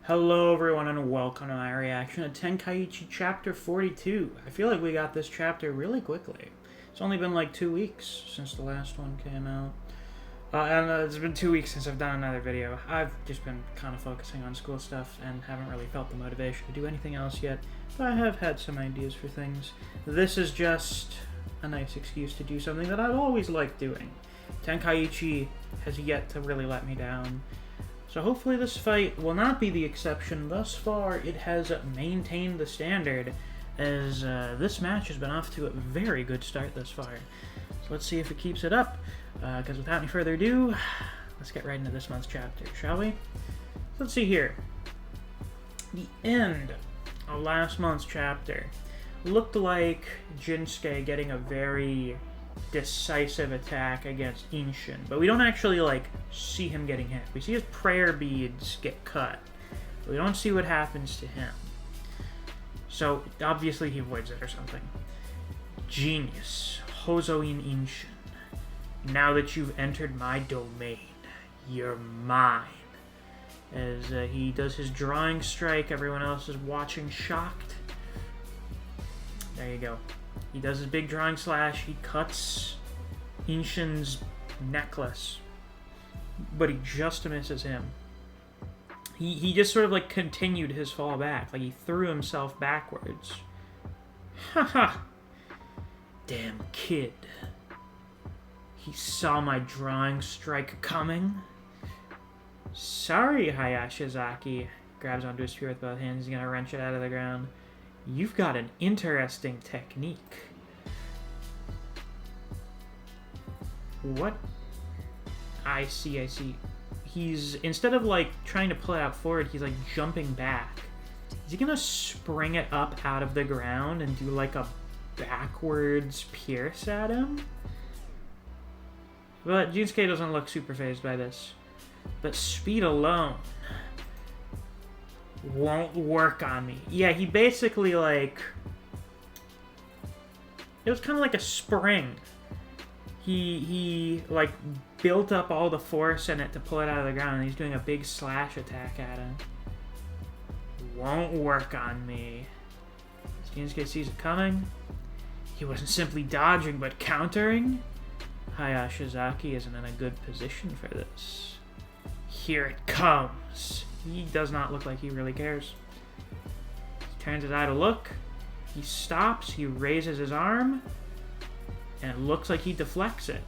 Hello everyone and welcome to my reaction to Tenkaichi Chapter 42. I feel like we got this chapter really quickly. It's only been like 2 weeks since the last one came out. It's been 2 weeks since I've done another video. I've just been kind of focusing on school stuff and haven't really felt the motivation to do anything else yet. But I have had some ideas for things. This is just a nice excuse to do something that I've always liked doing. Tenkaichi has yet to really let me down. So hopefully this fight will not be the exception. Thus far, it has maintained the standard, as this match has been off to a very good start thus far. So let's see if it keeps it up, because without any further ado, let's get right into this month's chapter, shall we? Let's see here. The end of last month's chapter looked like Jinsuke getting a very decisive attack against Inshin, but we don't actually see him getting hit. We see his prayer beads get cut, but we don't see what happens to him. So obviously he avoids it or something. Genius, Hozoin Inshin. Now that you've entered my domain, you're mine. As he does his drawing strike, everyone else is watching shocked. There you go. He does his big drawing slash, he cuts Inshin's necklace, but he just misses him. He just sort of continued his fall back, he threw himself backwards. Haha! Damn kid. He saw my drawing strike coming. Sorry, Hayashizaki. Grabs onto his spear with both hands, he's gonna wrench it out of the ground. You've got an interesting technique. What? I see. He's, instead of trying to pull it out forward, he's jumping back. Is he gonna spring it up out of the ground and do a backwards pierce at him? But Jinsuke doesn't look super fazed by this. But speed alone won't work on me. Yeah, he basically it was kind of like a spring. He built up all the force in it to pull it out of the ground, and he's doing a big slash attack at him. Won't work on me. Shinsuke sees it coming. He wasn't simply dodging, but countering. Hayashizaki isn't in a good position for this. Here it comes. He does not look like he really cares. He turns his eye to look. He stops. He raises his arm. And it looks like he deflects it.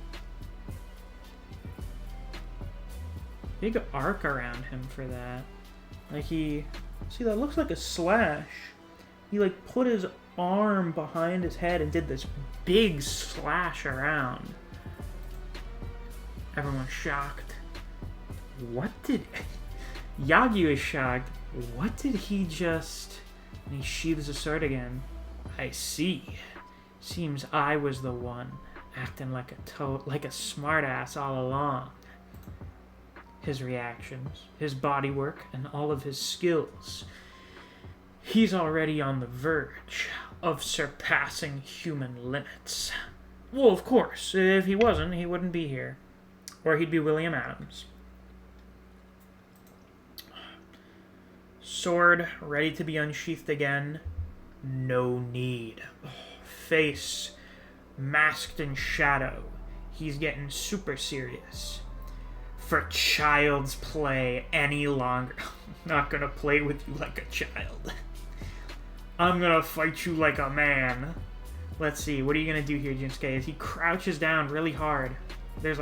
Big arc around him for that. See, that looks like a slash. He put his arm behind his head and did this big slash around. Everyone's shocked. What did... Yagyu is shocked. What did he just... And he sheathes his sword again. I see. Seems I was the one acting like a smartass all along. His reactions, his body work, and all of his skills. He's already on the verge of surpassing human limits. Well, of course, if he wasn't, he wouldn't be here. Or he'd be William Adams. Sword ready to be unsheathed again. No need. Face masked in shadow. He's getting super serious. For child's play any longer. I'm not gonna play with you like a child. I'm gonna fight you like a man. Let's see, what are you gonna do here, Jinsuke? As he crouches down really hard. There's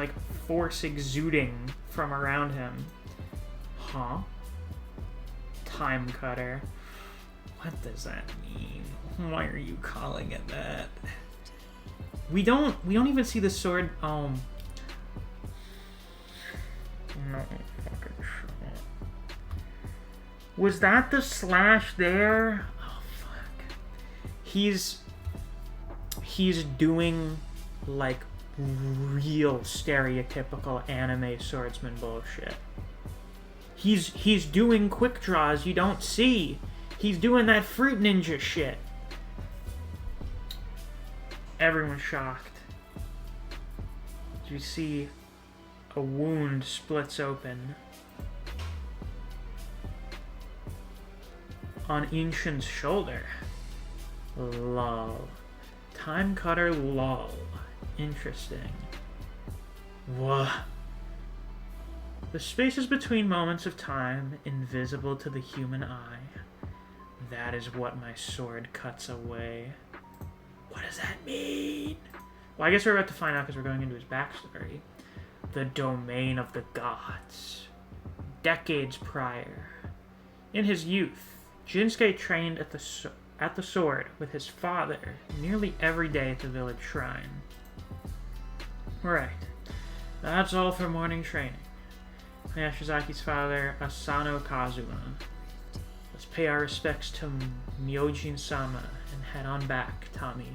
force exuding from around him. Huh? Time cutter. What does that mean? Why are you calling it that? We don't even see the sword. No fucking shit. Was that the slash there? Oh fuck. He's doing real stereotypical anime swordsman bullshit. He's doing quick draws you don't see. He's doing that fruit ninja shit. Everyone's shocked. You see a wound splits open. on Inshin's shoulder. Lol. Time cutter, lol. Interesting. Whoa. The spaces between moments of time, invisible to the human eye. That is what my sword cuts away. What does that mean? Well, I guess we're about to find out because we're going into his backstory. The domain of the gods. Decades prior. In his youth, Jinsuke trained at the sword with his father nearly every day at the village shrine. Right. That's all for morning training. Hayashizaki's father, Asano Kazuma. Let's pay our respects to Myojin-sama and head on back, Tommy.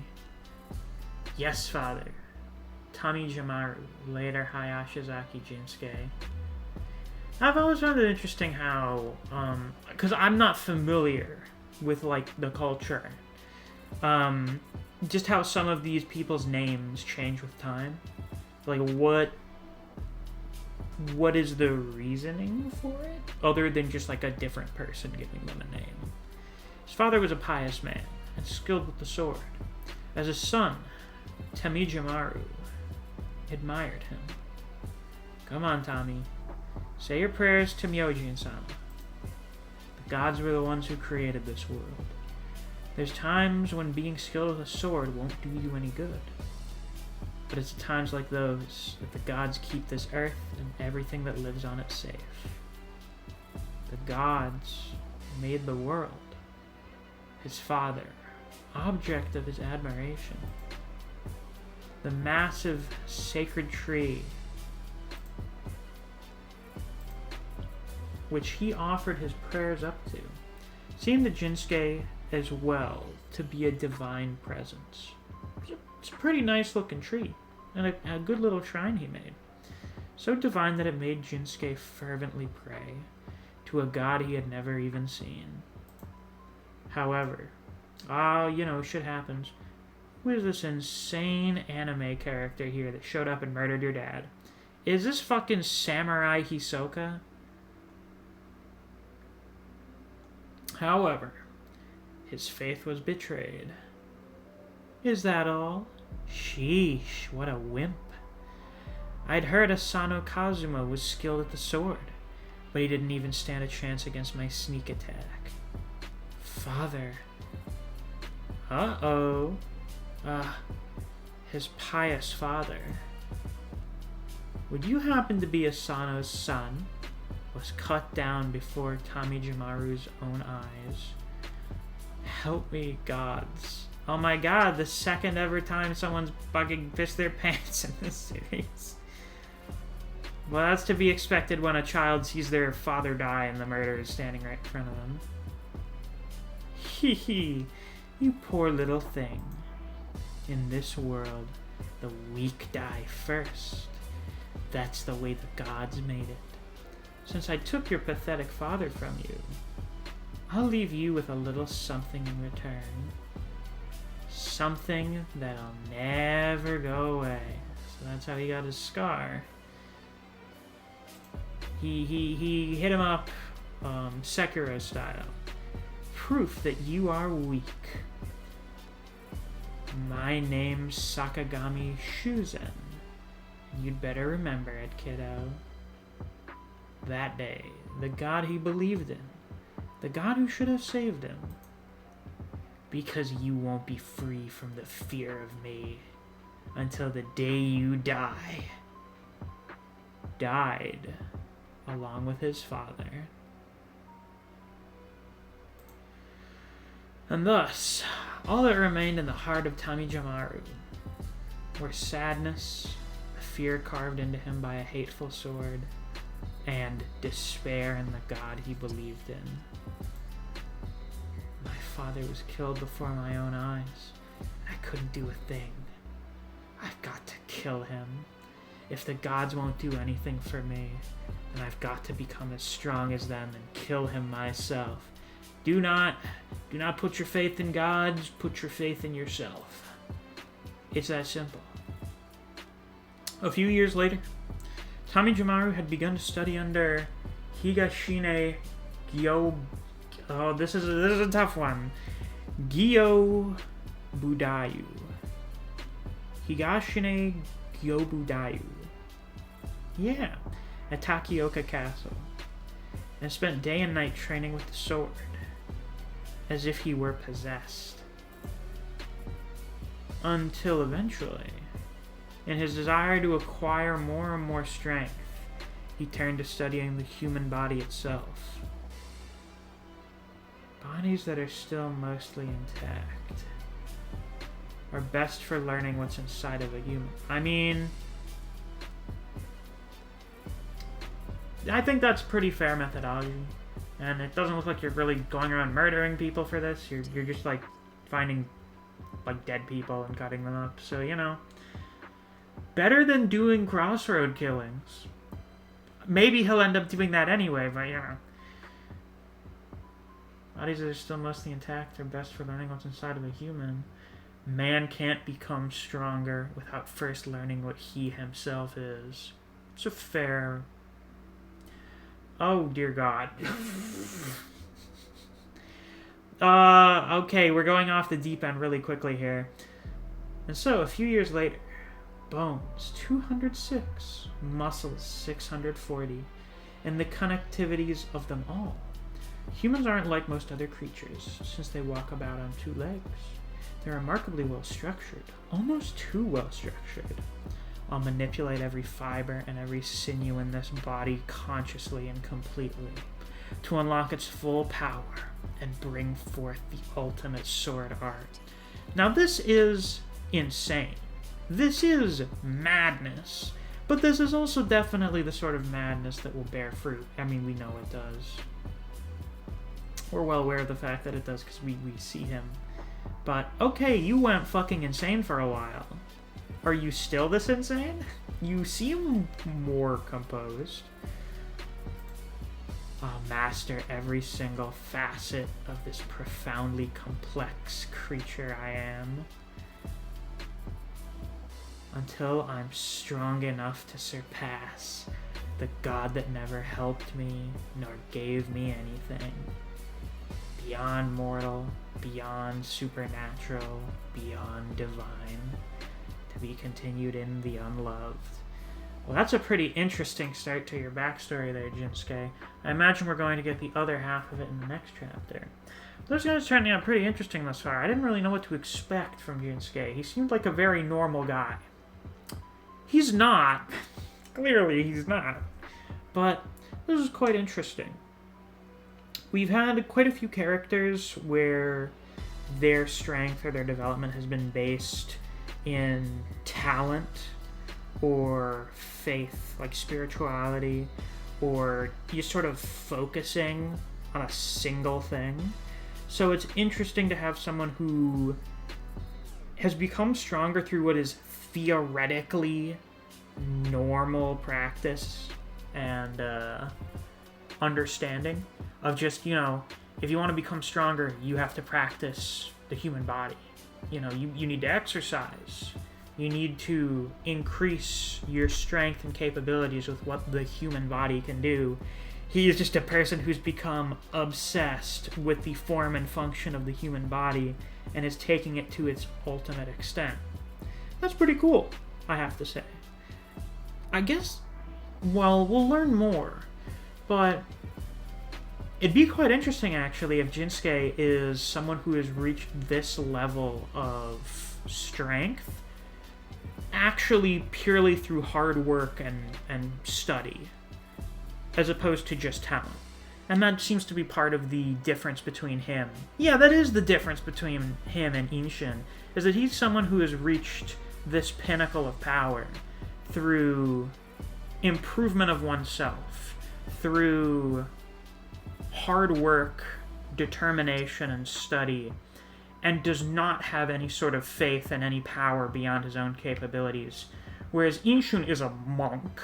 Yes, father. Tommy Jamaru, later Hayashizaki Jinsuke. I've always found it interesting how, because I'm not familiar with, like, the culture, just how some of these people's names change with time. Like, what is the reasoning for it? Other than just, like, a different person giving them a name. His father was a pious man and skilled with the sword. As a son, Temijamaru admired him. Come on, Tommy. Say your prayers to Myojin-sama. The gods were the ones who created this world. There's times when being skilled with a sword won't do you any good. But it's at times like those that the gods keep this earth and everything that lives on it safe. The gods made the world. His father, object of his admiration. The massive sacred tree which he offered his prayers up to, seemed to Jinsuke as well to be a divine presence. It's a pretty nice looking tree, and a good little shrine he made. So divine that it made Jinsuke fervently pray to a god he had never even seen. However, shit happens. Who is this insane anime character here that showed up and murdered your dad? Is this fucking Samurai Hisoka? However, his faith was betrayed. Is that all? Sheesh, what a wimp. I'd heard Asano Kazuma was skilled at the sword, but he didn't even stand a chance against my sneak attack. Father. Uh-oh. His pious father. Would you happen to be Asano's son? Was cut down before Tamijamaru's own eyes. Help me, gods. Oh my god, the second ever time someone's fucking pissed their pants in this series. Well, that's to be expected when a child sees their father die and the murderer is standing right in front of them. Hee hee, you poor little thing. In this world, the weak die first. That's the way the gods made it. Since I took your pathetic father from you, I'll leave you with a little something in return. Something that'll never go away. So that's how he got his scar. He hit him up, Sekiro style. Proof that you are weak. My name's Sakagami Shuzen. You'd better remember it, kiddo. That day, the god he believed in, the god who should have saved him. Because you won't be free from the fear of me until the day you die. Died along with his father. And thus, all that remained in the heart of Tamijamaru were sadness, a fear carved into him by a hateful sword, and despair in the god he believed in. My father was killed before my own eyes. I couldn't do a thing. I've got to kill him. If the gods won't do anything for me, then I've got to become as strong as them and kill him myself. Do not put your faith in gods, put your faith in yourself. It's that simple. A few years later, Tamijamaru had begun to study under Higashine Oh, this is a tough one. Gyo Budayu. Higashine Gyo Budayu. Yeah, at Takioka Castle. And spent day and night training with the sword, as if he were possessed. Until eventually, in his desire to acquire more and more strength, he turned to studying the human body itself. Bodies that are still mostly intact are best for learning what's inside of a human. I mean, I think that's pretty fair methodology. And it doesn't look like you're really going around murdering people for this. You're just, like, finding, like, dead people and cutting them up. So, you know, better than doing crossroad killings. Maybe he'll end up doing that anyway, but, you know. Bodies that are still mostly intact are best for learning what's inside of a human. Man can't become stronger without first learning what he himself is. It's a fair... Oh, dear God. Okay, we're going off the deep end really quickly here. And so, a few years later, bones 206, muscles 640, and the connectivities of them all. Humans aren't like most other creatures, since they walk about on two legs. They're remarkably well structured, almost too well structured. I'll manipulate every fiber and every sinew in this body consciously and completely to unlock its full power and bring forth the ultimate sword art. Now this is insane. This is madness. But this is also definitely the sort of madness that will bear fruit. I mean, we know it does. We're well aware of the fact that it does because we see him. But, okay, you went fucking insane for a while. Are you still this insane? You seem more composed. I'll master every single facet of this profoundly complex creature I am. Until I'm strong enough to surpass the God that never helped me nor gave me anything. Beyond mortal, beyond supernatural, beyond divine. To be continued in the unloved. Well, that's a pretty interesting start to your backstory there, Jinsuke. I imagine we're going to get the other half of it in the next chapter. This guy's turning out pretty interesting thus far. I didn't really know what to expect from Jinsuke. He seemed like a very normal guy. He's not. Clearly, he's not. But this is quite interesting. We've had quite a few characters where their strength or their development has been based in talent or faith, like spirituality, or just sort of focusing on a single thing. So it's interesting to have someone who has become stronger through what is theoretically normal practice and understanding of just, you know, if you want to become stronger, you have to practice the human body. You know, you need to exercise. You need to increase your strength and capabilities with what the human body can do. He is just a person who's become obsessed with the form and function of the human body and is taking it to its ultimate extent. That's pretty cool, I have to say. I guess, well, we'll learn more, but it'd be quite interesting, actually, if Jinsuke is someone who has reached this level of strength actually purely through hard work and study, as opposed to just talent. And that seems to be part of the difference between him. Yeah, that is the difference between him and Inshin, is that he's someone who has reached this pinnacle of power through improvement of oneself, through hard work, determination, and study, and does not have any sort of faith in any power beyond his own capabilities. Whereas Inshun is a monk.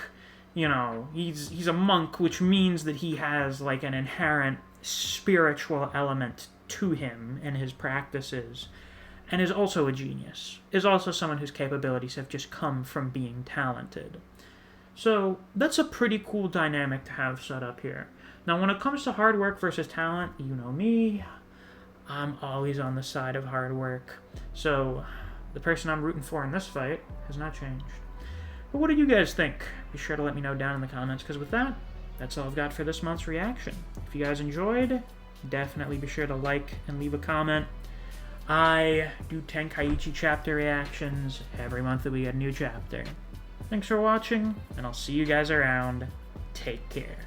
You know, he's a monk, which means that he has like an inherent spiritual element to him in his practices, and is also a genius. Is also someone whose capabilities have just come from being talented. So that's a pretty cool dynamic to have set up here. Now, when it comes to hard work versus talent, you know me, I'm always on the side of hard work. So, the person I'm rooting for in this fight has not changed. But what do you guys think? Be sure to let me know down in the comments, because with that, that's all I've got for this month's reaction. If you guys enjoyed, definitely be sure to like and leave a comment. I do Tenkaichi chapter reactions every month that we get a new chapter. Thanks for watching, and I'll see you guys around. Take care.